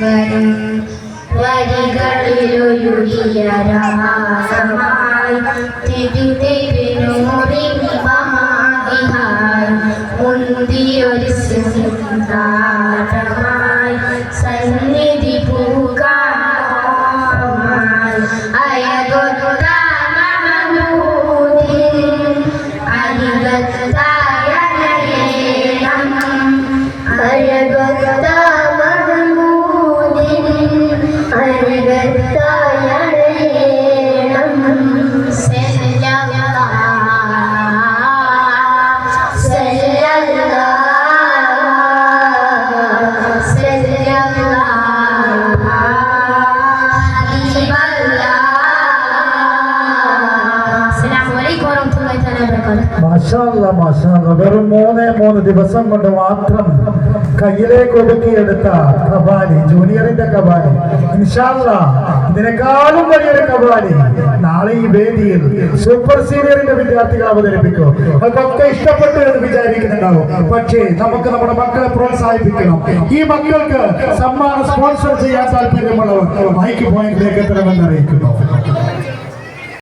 വരും വരികളിലൊഴുകിയ രാസമായി തിരുതെപ്പിനൂറിൻ മഹാദിഹായി മുന്തിയൊരു സുന്ദരമായി സന്നിധി പൂകാമായി അയകൊത്ത മഹമൂദിൻ അരികത്തായ നയനം അയകൊത്ത മഹമൂദിൻ അരികത്തായ നയനം വെറും 3 ദിവസം കൊണ്ട് മാത്രം കയ്യിലേക്ക് ഒതുക്കിയെടുത്ത കബാലി, ജൂനിയറിന്റെ കബാലി, ഇൻഷാ അല്ലാഹ് ഇതിനേക്കാളും വലിയൊരു കബാലി നാളെ ഈ വേദിയിൽ സൂപ്പർ സീനിയറിന്റെ വിദ്യാർത്ഥികൾ അവതരിപ്പിക്കും. അതൊക്കെ ഇഷ്ടപ്പെട്ടു എന്ന് വിചാരിക്കുന്നുണ്ടാവും. പക്ഷേ നമുക്ക് നമ്മുടെ മക്കളെ പ്രോത്സാഹിപ്പിക്കണം. ഈ മക്കൾക്ക് സമ്മാനം സ്പോൺസർ ചെയ്യാൻ താല്പര്യമുള്ളവർ മൈക്ക് പോയിന്റിലേക്ക് എത്തണമെന്ന് അറിയിക്കുന്നു.